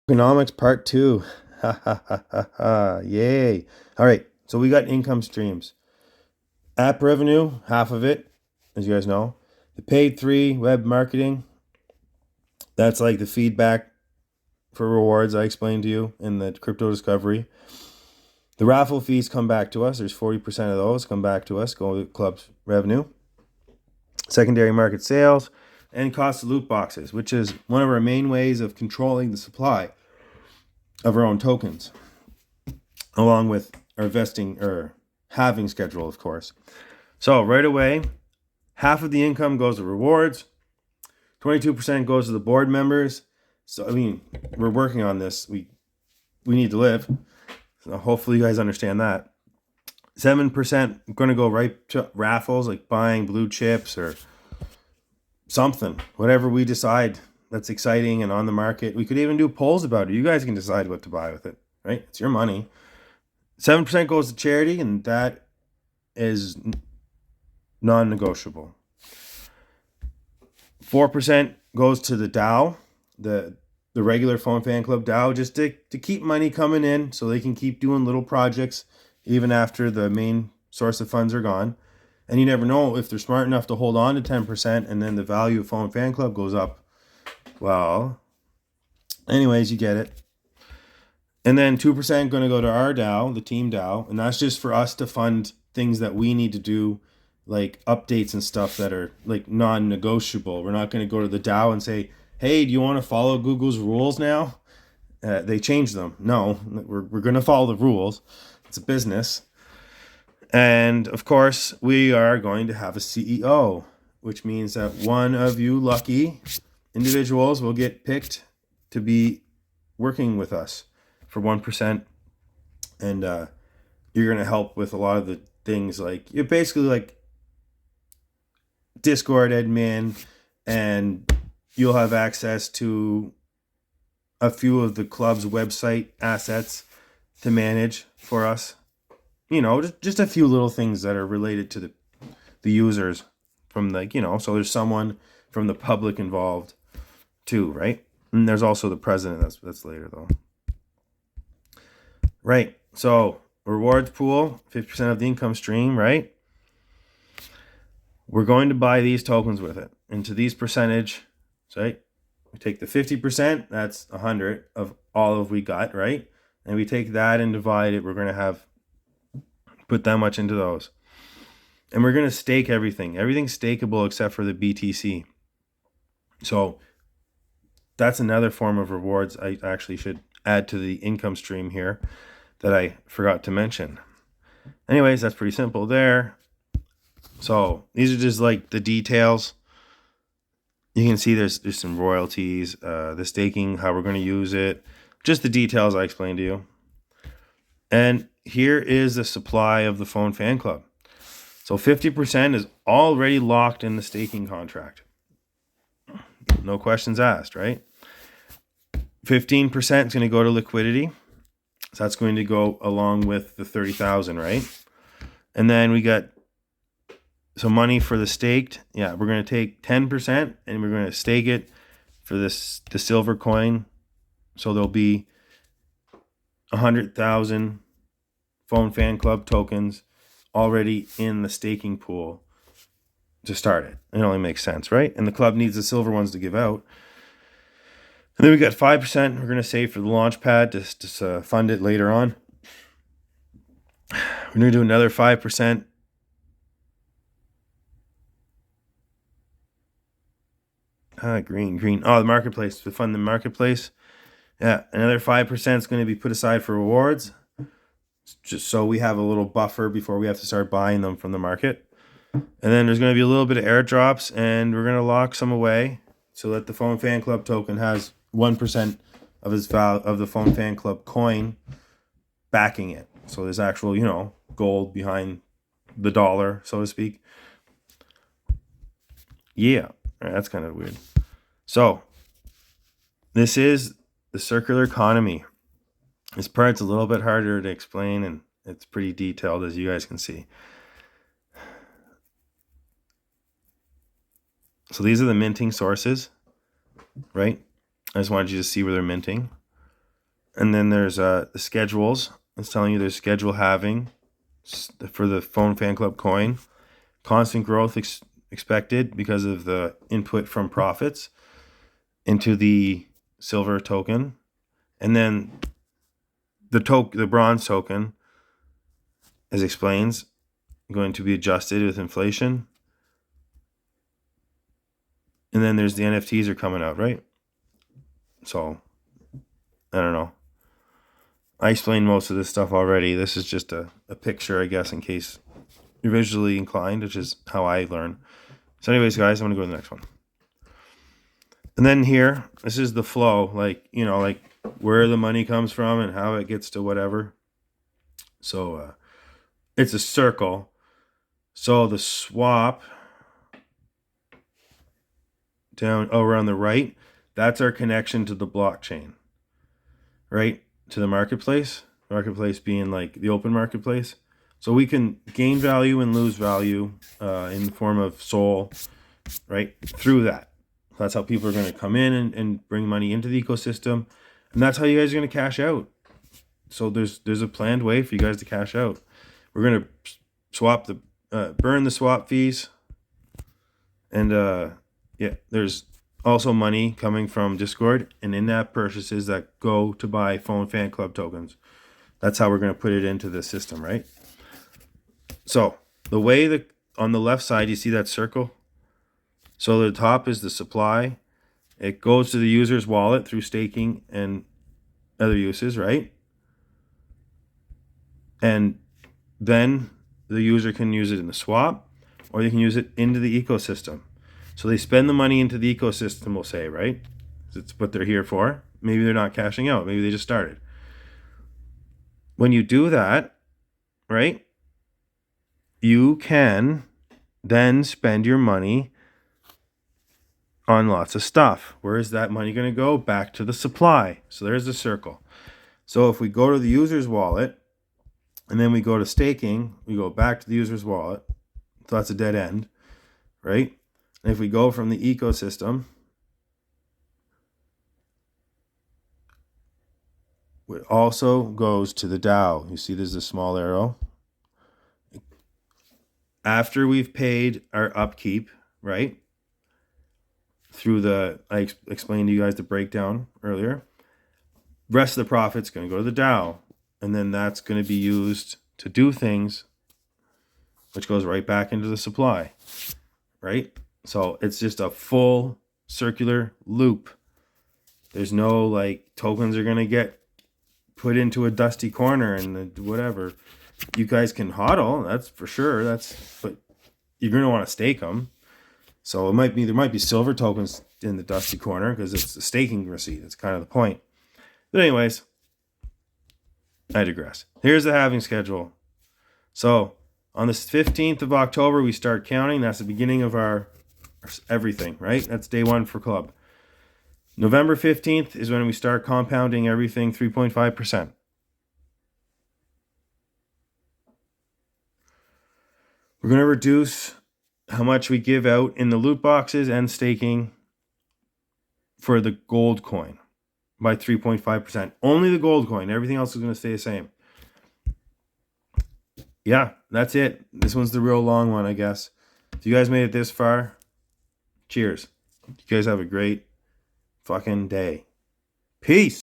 Economics part 2. Ha ha ha ha ha. Yay. All right. So we got income streams. App revenue, half of it, as you guys know. The paid 3 web marketing, that's like the feedback for rewards I explained to you in the crypto discovery. The raffle fees come back to us. There's 40% of those come back to us, go to the club's revenue. Secondary market sales and cost of loot boxes, which is one of our main ways of controlling the supply of our own tokens, along with our vesting or halving schedule, of course. So right away, half of the income goes to rewards, 22% goes to the board members. So I mean, we're working on this. We need to live. So hopefully you guys understand that. 7% going to go right to raffles, like buying blue chips or something, whatever we decide that's exciting and on the market. We could even do polls about it. You guys can decide what to buy with it, right? It's your money. 7% goes to charity, and that is non-negotiable. 4% goes to the DAO, the regular Phone Fan Club DAO, just to keep money coming in so they can keep doing little projects even after the main source of funds are gone. And you never know if they're smart enough to hold on to 10% and then the value of Phone Fan Club goes up. Well, anyways, you get it. And then 2% going to go to our DAO, the team DAO, and that's just for us to fund things that we need to do, like updates and stuff that are like non-negotiable. We're not going to go to the DAO and say, hey, do you want to follow Google's rules now? They changed them. No, we're going to follow the rules. It's a business. And of course, we are going to have a CEO, which means that one of you lucky individuals will get picked to be working with us for 1%. And you're going to help with a lot of the things, like you're basically like Discord admin, and you'll have access to a few of the club's website assets to manage for us. You know, just a few little things that are related to the users from so there's someone from the public involved too, right? And there's also the president. That's later though. Right. So rewards pool, 50% of the income stream, right? We're going to buy these tokens with it into these percentage, right? We take the 50%, that's 100 of all of we got, right? And we take that and divide it. We're going to put that much into those. And we're going to stake everything. Everything's stakeable except for the BTC. So that's another form of rewards I actually should add to the income stream here that I forgot to mention. Anyways, that's pretty simple there. So these are just like the details. You can see there's some royalties, the staking, how we're going to use it, just the details I explained to you. And here is the supply of the Phone Fan Club. So 50% is already locked in the staking contract. No questions asked, right? 15% is going to go to liquidity. So that's going to go along with the 30,000, right? And then we got some money for the staked. Yeah, we're going to take 10% and we're going to stake it for the silver coin. So there'll be 100,000 Phone Fan Club tokens already in the staking pool to start it. It only makes sense, right? And the club needs the silver ones to give out. And then we got 5% we're going to save for the launch pad to fund it later on. We're going to do another 5%. Green. Oh, the marketplace, to fund the marketplace. Yeah, another 5% is going to be put aside for rewards, just so we have a little buffer before we have to start buying them from the market. And then there's going to be a little bit of airdrops, and we're going to lock some away so that the Phone Fan Club token has 1% of its value of the Phone Fan Club coin backing it. So there's actual, gold behind the dollar, so to speak. Yeah, that's kind of weird. So this is the circular economy. This part's a little bit harder to explain, and it's pretty detailed, as you guys can see. So these are the minting sources, right? I just wanted you to see where they're minting. And then there's the schedules. It's telling you there's schedule halving for the Phone Fan Club coin. Constant growth expected because of the input from profits into the silver token. And then the bronze token, as explains, going to be adjusted with inflation. And then there's the NFTs are coming out, right? So, I don't know. I explained most of this stuff already. This is just a picture, I guess, in case you're visually inclined, which is how I learn. So anyways, guys, I'm going to go to the next one. And then here, this is the flow, like where the money comes from and how it gets to whatever. So it's a circle. So the swap down over on the right, that's our connection to the blockchain, right? To the marketplace being like the open marketplace. So we can gain value and lose value in the form of SOL, right? Through that. That's how people are going to come in and bring money into the ecosystem. And that's how you guys are going to cash out. So there's a planned way for you guys to cash out. We're going to swap burn the swap fees. And there's also money coming from Discord and in-app purchases that go to buy Phone Fan Club tokens. That's how we're going to put it into the system, right? So the way that on the left side, you see that circle? So the top is the supply. It goes to the user's wallet through staking and other uses, right? And then the user can use it in the swap, or they can use it into the ecosystem. So they spend the money into the ecosystem, we'll say, right? It's what they're here for. Maybe they're not cashing out. Maybe they just started. When you do that, right, you can then spend your money on lots of stuff. Where is that money going to go? Back to the supply. So there's the circle. So if we go to the user's wallet and then we go to staking, we go back to the user's wallet. So that's a dead end, right? And if we go from the ecosystem, it also goes to the DAO. You see there's a small arrow. After we've paid our upkeep, right? Through I explained to you guys the breakdown earlier. Rest of the profit's going to go to the DAO. And then that's going to be used to do things, which goes right back into the supply, right? So it's just a full circular loop. There's no tokens are going to get put into a dusty corner and whatever. You guys can hodl, that's for sure. But you're going to want to stake them. So there might be silver tokens in the dusty corner because it's a staking receipt. That's kind of the point. But anyways, I digress. Here's the halving schedule. So on the 15th of October, we start counting. That's the beginning of our everything, right? That's day one for club. November 15th is when we start compounding everything 3.5%. We're going to reduce how much we give out in the loot boxes and staking for the gold coin by 3.5%. Only the gold coin. Everything else is going to stay the same. Yeah, that's it. This one's the real long one, I guess. If you guys made it this far, cheers. You guys have a great fucking day. Peace.